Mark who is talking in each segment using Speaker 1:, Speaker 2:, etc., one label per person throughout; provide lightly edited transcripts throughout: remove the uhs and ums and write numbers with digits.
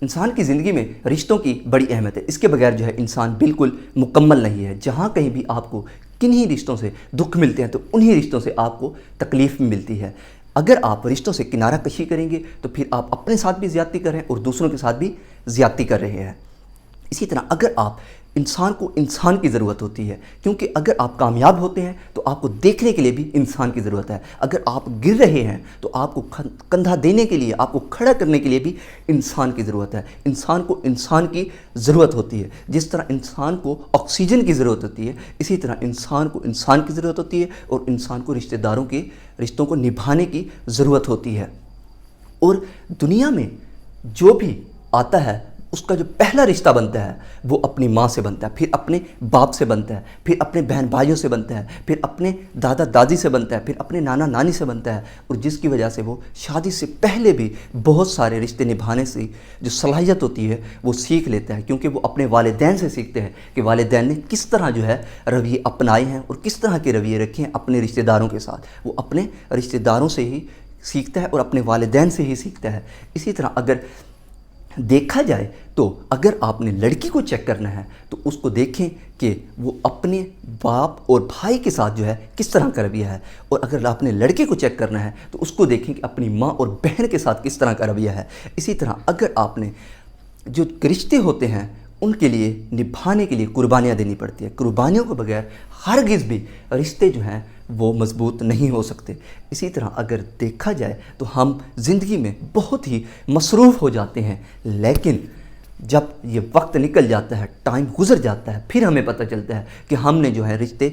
Speaker 1: انسان کی زندگی میں رشتوں کی بڑی اہمیت ہے، اس کے بغیر جو ہے انسان بالکل مکمل نہیں ہے۔ جہاں کہیں بھی آپ کو کنہی رشتوں سے دکھ ملتے ہیں تو انہی رشتوں سے آپ کو تکلیف بھی ملتی ہے۔ اگر آپ رشتوں سے کنارہ کشی کریں گے تو پھر آپ اپنے ساتھ بھی زیادتی کر رہے ہیں اور دوسروں کے ساتھ بھی زیادتی کر رہے ہیں۔ اسی طرح اگر آپ انسان کو انسان کی ضرورت ہوتی ہے، کیونکہ اگر آپ کامیاب ہوتے ہیں تو آپ کو دیکھنے کے لیے بھی انسان کی ضرورت ہے، اگر آپ گر رہے ہیں تو آپ کو کندھا دینے کے لیے، آپ کو کھڑا کرنے کے لیے بھی انسان کی ضرورت ہے۔ انسان کو انسان کی ضرورت ہوتی ہے، جس طرح انسان کو آکسیجن کی ضرورت ہوتی ہے اسی طرح انسان کو انسان کی ضرورت ہوتی ہے، اور انسان کو رشتہ داروں کے رشتوں کو نبھانے کی ضرورت ہوتی ہے۔ اور دنیا میں جو بھی آتا ہے اس کا جو پہلا رشتہ بنتا ہے وہ اپنی ماں سے بنتا ہے، پھر اپنے باپ سے بنتا ہے، پھر اپنے بہن بھائیوں سے بنتا ہے، پھر اپنے دادا دادی سے بنتا ہے، پھر اپنے نانا نانی سے بنتا ہے، اور جس کی وجہ سے وہ شادی سے پہلے بھی بہت سارے رشتے نبھانے سے جو صلاحیت ہوتی ہے وہ سیکھ لیتا ہے، کیونکہ وہ اپنے والدین سے سیکھتے ہیں کہ والدین نے کس طرح جو ہے رویے اپنائے ہیں اور کس طرح کے رویے رکھے ہیں اپنے رشتہ داروں کے ساتھ۔ وہ اپنے رشتہ داروں سے ہی سیکھتا ہے اور اپنے والدین سے ہی سیکھتا ہے۔ اسی طرح اگر دیکھا جائے تو اگر آپ نے لڑکی کو چیک کرنا ہے تو اس کو دیکھیں کہ وہ اپنے باپ اور بھائی کے ساتھ جو ہے کس طرح کا رویہ ہے، اور اگر آپ نے لڑکے کو چیک کرنا ہے تو اس کو دیکھیں کہ اپنی ماں اور بہن کے ساتھ کس طرح کا رویہ ہے۔ اسی طرح اگر آپ نے جو رشتے ہوتے ہیں ان کے لیے نبھانے کے لیے قربانیاں دینی پڑتی ہے، قربانیوں کے بغیر ہرگز بھی رشتے جو ہیں وہ مضبوط نہیں ہو سکتے۔ اسی طرح اگر دیکھا جائے تو ہم زندگی میں بہت ہی مصروف ہو جاتے ہیں، لیکن جب یہ وقت نکل جاتا ہے، ٹائم گزر جاتا ہے، پھر ہمیں پتہ چلتا ہے کہ ہم نے جو ہے رشتے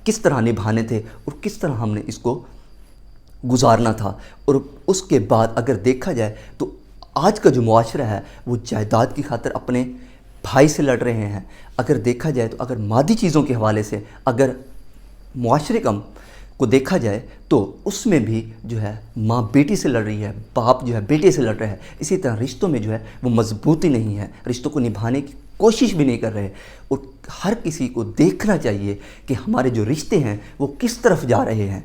Speaker 1: کس طرح نبھانے تھے اور کس طرح ہم نے اس کو گزارنا تھا۔ اور اس کے بعد اگر دیکھا جائے تو آج کا جو معاشرہ ہے وہ جائیداد کی خاطر اپنے بھائی سے لڑ رہے ہیں۔ اگر دیکھا جائے تو اگر مادی چیزوں کے حوالے سے اگر معاشرے کو دیکھا جائے تو اس میں بھی جو ہے ماں بیٹی سے لڑ رہی ہے، باپ جو ہے بیٹے سے لڑ رہا ہے۔ اسی طرح رشتوں میں جو ہے وہ مضبوطی نہیں ہے، رشتوں کو نبھانے کی کوشش بھی نہیں کر رہے، اور ہر کسی کو دیکھنا چاہیے کہ ہمارے جو رشتے ہیں وہ کس طرف جا رہے ہیں،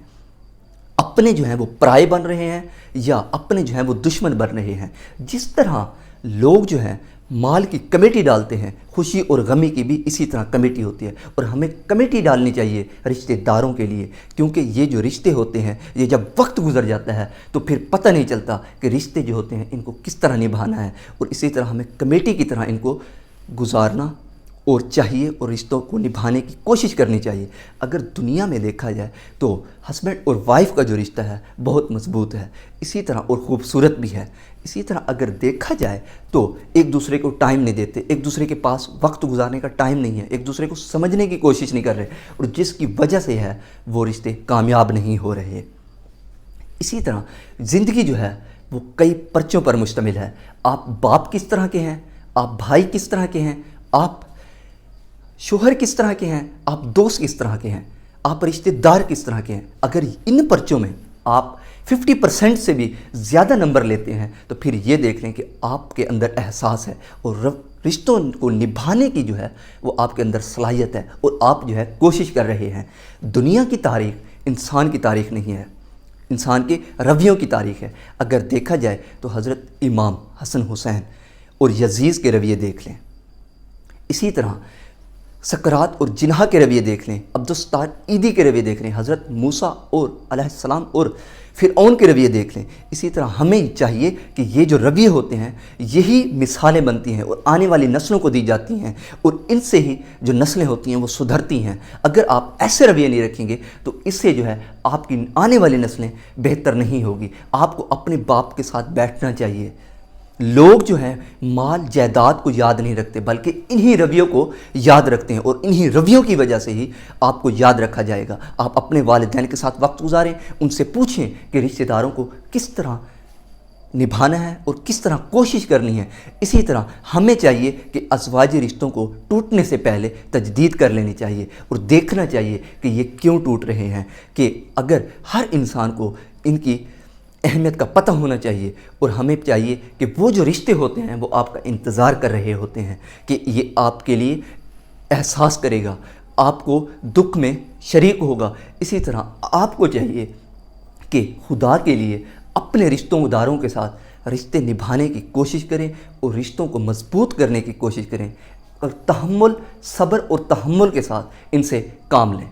Speaker 1: اپنے جو ہیں وہ پرائے بن رہے ہیں یا اپنے جو ہیں وہ دشمن بن رہے ہیں۔ جس طرح لوگ جو ہیں مال کی کمیٹی ڈالتے ہیں، خوشی اور غمی کی بھی اسی طرح کمیٹی ہوتی ہے، اور ہمیں کمیٹی ڈالنی چاہیے رشتہ داروں کے لیے، کیونکہ یہ جو رشتے ہوتے ہیں یہ جب وقت گزر جاتا ہے تو پھر پتہ نہیں چلتا کہ رشتے جو ہوتے ہیں ان کو کس طرح نبھانا ہے، اور اسی طرح ہمیں کمیٹی کی طرح ان کو گزارنا اور چاہیے اور رشتوں کو نبھانے کی کوشش کرنی چاہیے۔ اگر دنیا میں دیکھا جائے تو ہسبینڈ اور وائف کا جو رشتہ ہے بہت مضبوط ہے، اسی طرح اور خوبصورت بھی ہے۔ اسی طرح اگر دیکھا جائے تو ایک دوسرے کو ٹائم نہیں دیتے، ایک دوسرے کے پاس وقت گزارنے کا ٹائم نہیں ہے، ایک دوسرے کو سمجھنے کی کوشش نہیں کر رہے، اور جس کی وجہ سے ہے وہ رشتے کامیاب نہیں ہو رہے۔ اسی طرح زندگی جو ہے وہ کئی پرچوں پر مشتمل ہے۔ آپ باپ کس طرح کے ہیں، آپ بھائی کس طرح کے ہیں، آپ شوہر کس طرح کے ہیں، آپ دوست کس طرح کے ہیں، آپ رشتہ دار کس طرح کے ہیں۔ اگر ان پرچوں میں آپ 50% سے بھی زیادہ نمبر لیتے ہیں تو پھر یہ دیکھ لیں کہ آپ کے اندر احساس ہے اور رشتوں کو نبھانے کی جو ہے وہ آپ کے اندر صلاحیت ہے، اور آپ جو ہے کوشش کر رہے ہیں۔ دنیا کی تاریخ انسان کی تاریخ نہیں ہے، انسان کے رویوں کی تاریخ ہے۔ اگر دیکھا جائے تو حضرت امام حسن حسین اور یزید کے رویے دیکھ لیں، اسی طرح سکرات اور جناح کے رویے دیکھ لیں، عبدالستار عیدی کے رویے دیکھ لیں، حضرت موسیٰ اور علیہ السلام اور فرعون کے رویے دیکھ لیں۔ اسی طرح ہمیں چاہیے کہ یہ جو رویے ہوتے ہیں یہی مثالیں بنتی ہیں اور آنے والی نسلوں کو دی جاتی ہیں، اور ان سے ہی جو نسلیں ہوتی ہیں وہ سدھرتی ہیں۔ اگر آپ ایسے رویے نہیں رکھیں گے تو اس سے جو ہے آپ کی آنے والی نسلیں بہتر نہیں ہوگی۔ آپ کو اپنے باپ کے ساتھ بیٹھنا چاہیے۔ لوگ جو ہیں مال جائیداد کو یاد نہیں رکھتے بلکہ انہی رویوں کو یاد رکھتے ہیں، اور انہی رویوں کی وجہ سے ہی آپ کو یاد رکھا جائے گا۔ آپ اپنے والدین کے ساتھ وقت گزاریں، ان سے پوچھیں کہ رشتہ داروں کو کس طرح نبھانا ہے اور کس طرح کوشش کرنی ہے۔ اسی طرح ہمیں چاہیے کہ ازواجی رشتوں کو ٹوٹنے سے پہلے تجدید کر لینی چاہیے اور دیکھنا چاہیے کہ یہ کیوں ٹوٹ رہے ہیں، کہ اگر ہر انسان کو ان کی اہمیت کا پتہ ہونا چاہیے، اور ہمیں چاہیے کہ وہ جو رشتے ہوتے ہیں وہ آپ کا انتظار کر رہے ہوتے ہیں کہ یہ آپ کے لیے احساس کرے گا، آپ کو دکھ میں شریک ہوگا۔ اسی طرح آپ کو چاہیے کہ خدا کے لیے اپنے رشتوں داروں کے ساتھ رشتے نبھانے کی کوشش کریں اور رشتوں کو مضبوط کرنے کی کوشش کریں، اور تحمل، صبر اور تحمل کے ساتھ ان سے کام لیں۔